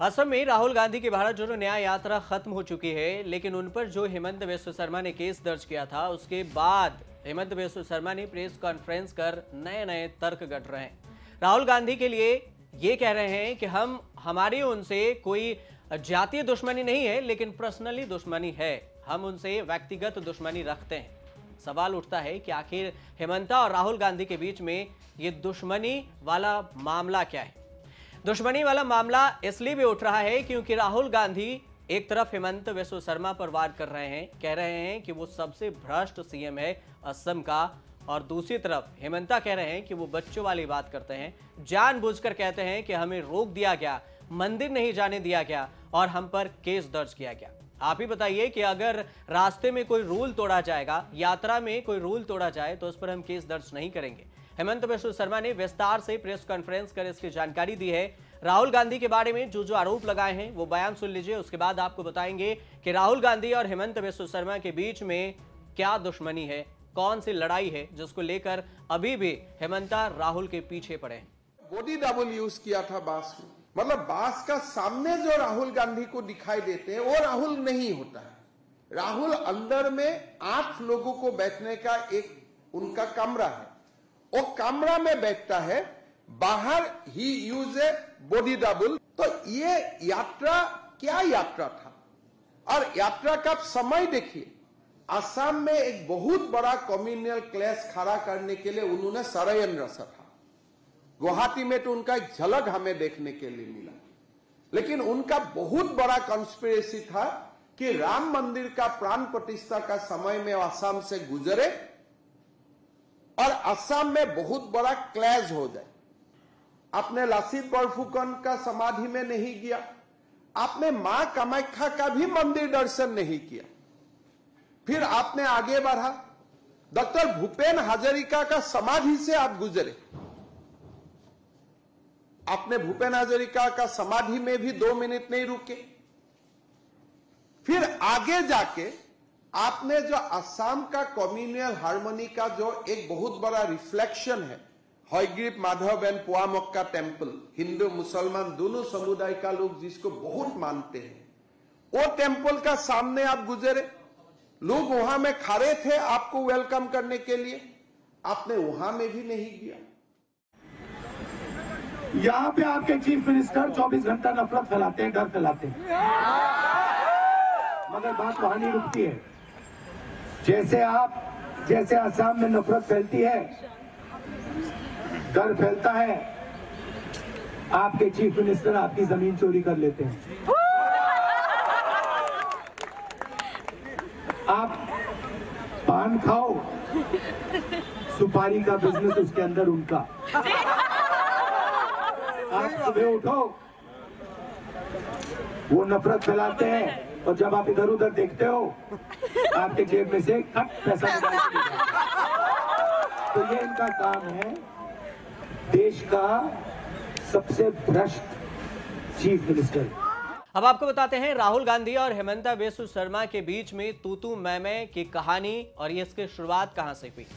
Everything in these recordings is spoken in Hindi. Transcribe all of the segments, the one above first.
असम में राहुल गांधी की भारत जोड़ो न्याय यात्रा खत्म हो चुकी है, लेकिन उन पर जो हेमंत बिस्वा शर्मा ने केस दर्ज किया था उसके बाद हेमंत बिस्वा शर्मा ने प्रेस कॉन्फ्रेंस कर नए नए तर्क गढ़ रहे हैं। राहुल गांधी के लिए ये कह रहे हैं कि हमारी उनसे कोई जातीय दुश्मनी नहीं है, लेकिन पर्सनली दुश्मनी है, हम उनसे व्यक्तिगत दुश्मनी रखते हैं। सवाल उठता है कि आखिर हेमंता और राहुल गांधी के बीच में ये दुश्मनी वाला मामला क्या है। दुश्मनी वाला मामला इसलिए भी उठ रहा है क्योंकि राहुल गांधी एक तरफ हेमंत बिस्वा शर्मा पर वार कर रहे हैं, कह रहे हैं कि वो सबसे भ्रष्ट सीएम है असम का, और दूसरी तरफ हेमंता कह रहे हैं कि वो बच्चों वाली बात करते हैं, जानबूझकर कहते हैं कि हमें रोक दिया गया, मंदिर नहीं जाने दिया गया और हम पर केस दर्ज किया गया। आप ही बताइए कि अगर रास्ते में कोई रूल तोड़ा जाएगा, यात्रा में कोई रूल तोड़ा जाए तो उस पर हम केस दर्ज नहीं करेंगे। हेमंत बिस्वा शर्मा ने विस्तार से प्रेस कॉन्फ्रेंस कर इसकी जानकारी दी है। राहुल गांधी के बारे में जो आरोप लगाए हैं वो बयान सुन लीजिए, उसके बाद आपको बताएंगे कि राहुल गांधी और हेमंत बिस्वा शर्मा के बीच में क्या दुश्मनी है, कौन सी लड़ाई है जिसको लेकर अभी भी हेमंता राहुल के पीछे पड़े हैं। बॉडी डबल यूज किया था बांस में, मतलब बांस का सामने जो राहुल गांधी को दिखाई देते हैं वो राहुल नहीं होता है। राहुल अंदर में 8 लोगों को बैठने का एक उनका कमरा है, वो कमरा में बैठता है, बाहर ही यूज ए बॉडी डबल। तो ये यात्रा क्या यात्रा था, और यात्रा का समय देखिए। असम में एक बहुत बड़ा कम्युनल क्लैश खड़ा करने के लिए उन्होंने षड्यंत्र रचा था। गुवाहाटी में तो उनका एक झलक हमें देखने के लिए मिला, लेकिन उनका बहुत बड़ा कॉन्स्पिरेसी था कि राम मंदिर का प्राण प्रतिष्ठा का समय में असम से गुजरे और असम में बहुत बड़ा क्लैश हो जाए। आपने लसित बरफुकन का समाधि में नहीं गया, आपने मां कामाख्या का भी मंदिर दर्शन नहीं किया, फिर आपने आगे बढ़ा, डॉक्टर भूपेन हजारिका का समाधि से आप गुजरे, आपने भूपेन हजारिका का समाधि में भी 2 मिनट नहीं रुके, फिर आगे जाके आपने जो असम का कम्युनल हार्मनी का जो एक बहुत बड़ा रिफ्लेक्शन है, हयग्रीव माधव एंड पुआमक्का टेम्पल, हिंदू मुसलमान दोनों समुदाय का लोग जिसको बहुत मानते हैं, वो टेम्पल का सामने आप गुजरे, लोग वहां में खड़े थे आपको वेलकम करने के लिए, आपने वहां में भी नहीं किया। यहाँ पे आपके चीफ मिनिस्टर 24 घंटा नफरत फैलाते हैं, डर फैलाते हैं, मगर बात वहां नहीं रुकती है। जैसे असम में नफरत फैलती है, डर फैलता है, आपके चीफ मिनिस्टर आपकी जमीन चोरी कर लेते हैं। आप पान खाओ, सुपारी का बिजनेस उसके अंदर उनका। आप सुबह उठो, वो नफरत फैलाते हैं, और जब आप इधर उधर देखते हो आपके जेब में से खट पैसा निकाल। तो ये इनका काम है, देश का सबसे भ्रष्ट चीफ मिनिस्टर। अब आपको बताते हैं राहुल गांधी और हेमंता बिस्वा शर्मा के बीच में तू मैं की कहानी और ये इसकी शुरुआत कहां से हुई।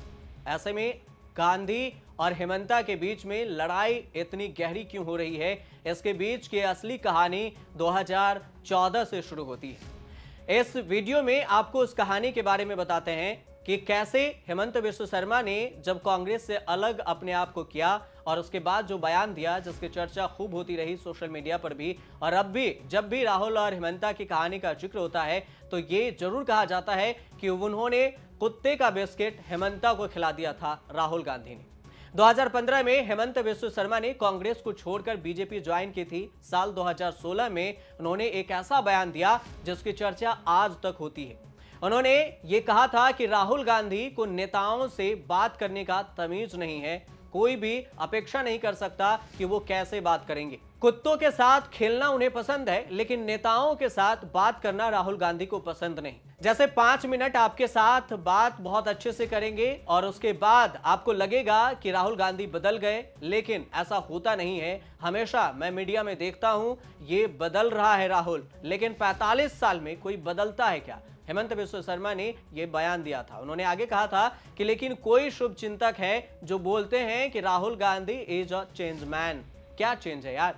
ऐसे में गांधी और हेमंता के बीच में लड़ाई इतनी गहरी क्यों हो रही है, इसके बीच की असली कहानी 2014 से शुरू होती है। इस वीडियो में आपको उस कहानी के बारे में बताते हैं कि कैसे हेमंत बिस्वा शर्मा ने जब कांग्रेस से अलग अपने आप को किया और उसके बाद जो बयान दिया, जिसकी चर्चा खूब होती रही सोशल मीडिया पर भी, और अब भी जब भी राहुल और हेमंता की कहानी का जिक्र होता है तो ये जरूर कहा जाता है कि उन्होंने कुत्ते का बिस्किट हेमंता को खिला दिया था राहुल गांधी ने। 2015 में हेमंत बिस्वा शर्मा ने कांग्रेस को छोड़कर बीजेपी ज्वाइन की थी। साल 2016 में उन्होंने एक ऐसा बयान दिया जिसकी चर्चा आज तक होती है। उन्होंने ये कहा था कि राहुल गांधी को नेताओं से बात करने का तमीज नहीं है, कोई भी अपेक्षा नहीं कर सकता कि वो कैसे बात करेंगे। कुत्तों के साथ खेलना उन्हें पसंद है, लेकिन नेताओं के साथ बात करना राहुल गांधी को पसंद नहीं। जैसे 5 मिनट आपके साथ बात बहुत अच्छे से करेंगे और उसके बाद आपको लगेगा कि राहुल गांधी बदल गए, लेकिन ऐसा होता नहीं है। हमेशा मैं मीडिया में देखता हूं ये बदल रहा है राहुल, लेकिन 45 साल में कोई बदलता है क्या? हेमंत बिस्वा शर्मा ने यह बयान दिया था। उन्होंने आगे कहा था कि लेकिन कोई शुभ चिंतक है जो बोलते हैं कि Rahul Gandhi is a change man. क्या चेंज है यार?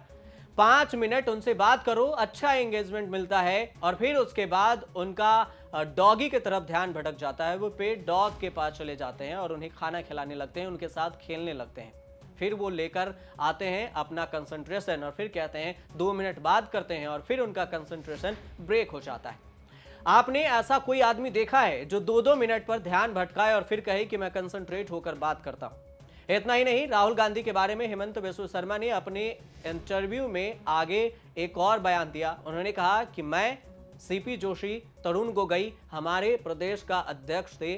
5 मिनट उनसे बात करो, अच्छा एंगेजमेंट मिलता है और फिर उसके बाद उनका डॉगी की तरफ ध्यान भटक जाता है। वो पेट डॉग के पास चले जाते हैं और उन्हें खाना खिलाने लगते हैं, उनके साथ खेलने लगते हैं। फिर वो लेकर आते हैं अपना कंसंट्रेशन और फिर कहते हैं 2 मिनट बात करते हैं और फिर उनका कंसंट्रेशन ब्रेक हो जाता है। आपने ऐसा कोई आदमी देखा है जो 2-2 मिनट पर ध्यान भटकाए और फिर कहे कि मैं कंसंट्रेट होकर बात करता हूं? इतना ही नहीं, राहुल गांधी के बारे में हेमंत बिस्वा शर्मा ने अपने इंटरव्यू में आगे एक और बयान दिया। उन्होंने कहा कि मैं, सीपी जोशी, तरुण गोगोई हमारे प्रदेश का अध्यक्ष थे।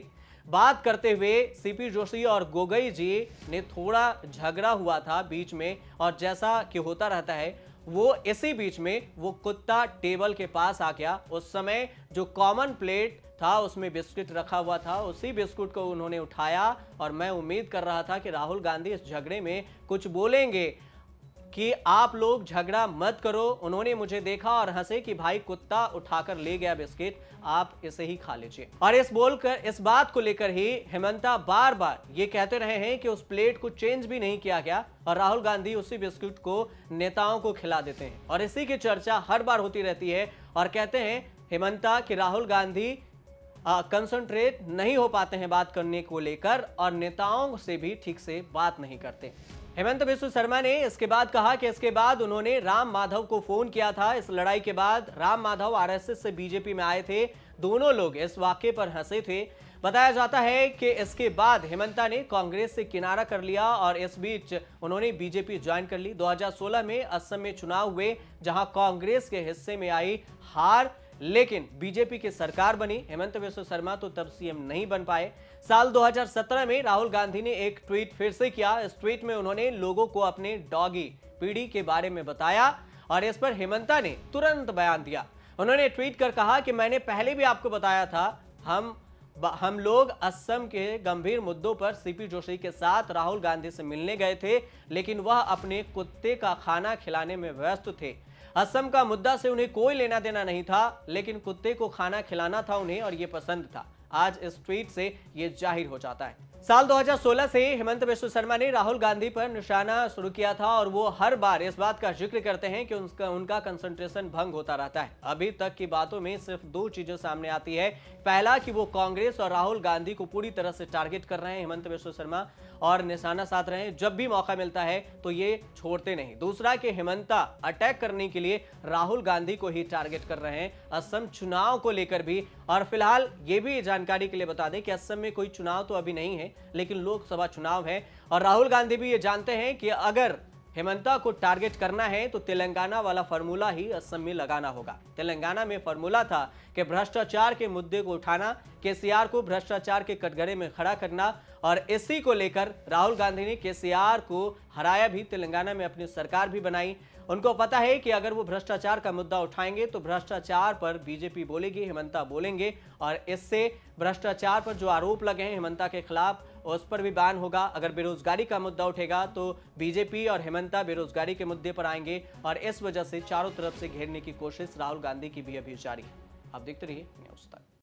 बात करते हुए सीपी जोशी और गोगोई जी ने थोड़ा झगड़ा हुआ था बीच में, और जैसा कि होता रहता है वो इसी बीच में वो कुत्ता टेबल के पास आ गया। उस समय जो कॉमन प्लेट था उसमें बिस्किट रखा हुआ था, उसी बिस्कुट को उन्होंने उठाया और मैं उम्मीद कर रहा था कि राहुल गांधी इस झगड़े में कुछ बोलेंगे कि आप लोग झगड़ा मत करो। उन्होंने मुझे देखा और हंसे कि भाई कुत्ता उठाकर ले गया बिस्किट, आप इसे ही खा लीजिए। और इस बात को लेकर ही हेमंता बार बार ये कहते रहे हैं कि उस प्लेट को चेंज भी नहीं किया गया और राहुल गांधी उसी बिस्कुट को नेताओं को खिला देते हैं और इसी की चर्चा हर बार होती रहती है। और कहते हैं हेमंता कि राहुल गांधी कंसंट्रेट नहीं हो पाते हैं बात करने को लेकर और नेताओं से भी ठीक से बात नहीं करते। हेमंत बिस्वा शर्मा ने इसके बाद कहा कि इसके बाद उन्होंने राम माधव को फोन किया था। इस लड़ाई के बाद राम माधव आरएसएस से बीजेपी में आए थे, दोनों लोग इस वाकये पर हंसे थे। बताया जाता है कि इसके बाद हेमंता ने कांग्रेस से किनारा कर लिया और इस बीच उन्होंने बीजेपी ज्वाइन कर ली। 2016 में असम में चुनाव हुए जहां कांग्रेस के हिस्से में आई हार, लेकिन बीजेपी की सरकार बनी। हेमंत बिस्वा शर्मा तो तब सीएम नहीं बन पाए। साल 2017 में राहुल गांधी ने एक ट्वीट फिर से किया। इस ट्वीट में उन्होंने लोगों को अपने डॉगी पीढ़ी के बारे में बताया और इस पर हेमंता ने तुरंत बयान दिया। उन्होंने ट्वीट कर कहा कि मैंने पहले भी आपको बताया था, हम लोग असम के गंभीर मुद्दों पर सीपी जोशी के साथ राहुल गांधी से मिलने गए थे, लेकिन वह अपने कुत्ते का खाना खिलाने में व्यस्त थे। असम का मुद्दा से उन्हें कोई लेना देना नहीं था, लेकिन कुत्ते को खाना खिलाना था उन्हें और ये पसंद था। आज इस ट्वीट से ये जाहिर हो जाता है। साल 2016 से हेमंत बिस्वा शर्मा ने राहुल गांधी पर निशाना शुरू किया था और वो हर बार इस बात का जिक्र करते हैं कि उनका कंसंट्रेशन भंग होता रहता है। अभी तक की बातों में सिर्फ 2 चीजें सामने आती है। पहला कि वो कांग्रेस और राहुल गांधी को पूरी तरह से टारगेट कर रहे हैं हेमंत बिस्वा शर्मा और निशाना साध रहे हैं, जब भी मौका मिलता है तो ये छोड़ते नहीं। दूसरा कि हेमंता अटैक करने के लिए राहुल गांधी को ही टारगेट कर रहे हैं असम चुनाव को लेकर भी। और फिलहाल ये भी जानकारी के लिए बता दें कि असम में कोई चुनाव तो अभी नहीं है, लेकिन लोकसभा चुनाव है और राहुल गांधी भी ये जानते हैं कि अगर हेमंता को टारगेट करना है तो तेलंगाना वाला फॉर्मूला ही असम में लगाना होगा। तेलंगाना में फॉर्मूला था कि भ्रष्टाचार के मुद्दे को उठाना, केसीआर को भ्रष्टाचार के कटघरे में खड़ा करना और इसी को लेकर राहुल गांधी ने केसीआर को हराया भी, तेलंगाना में अपनी सरकार भी बनाई। उनको पता है कि अगर वो भ्रष्टाचार का मुद्दा उठाएंगे तो भ्रष्टाचार पर बीजेपी बोलेगी, हेमंता बोलेंगे और इससे भ्रष्टाचार पर जो आरोप लगे हैं हेमंता के खिलाफ उस पर भी बैन होगा। अगर बेरोजगारी का मुद्दा उठेगा तो बीजेपी और हेमंता बेरोजगारी के मुद्दे पर आएंगे और इस वजह से चारों तरफ से घेरने की कोशिश राहुल गांधी की भी अभी जारी है। आप देखते रहिए न्यूज़ तक।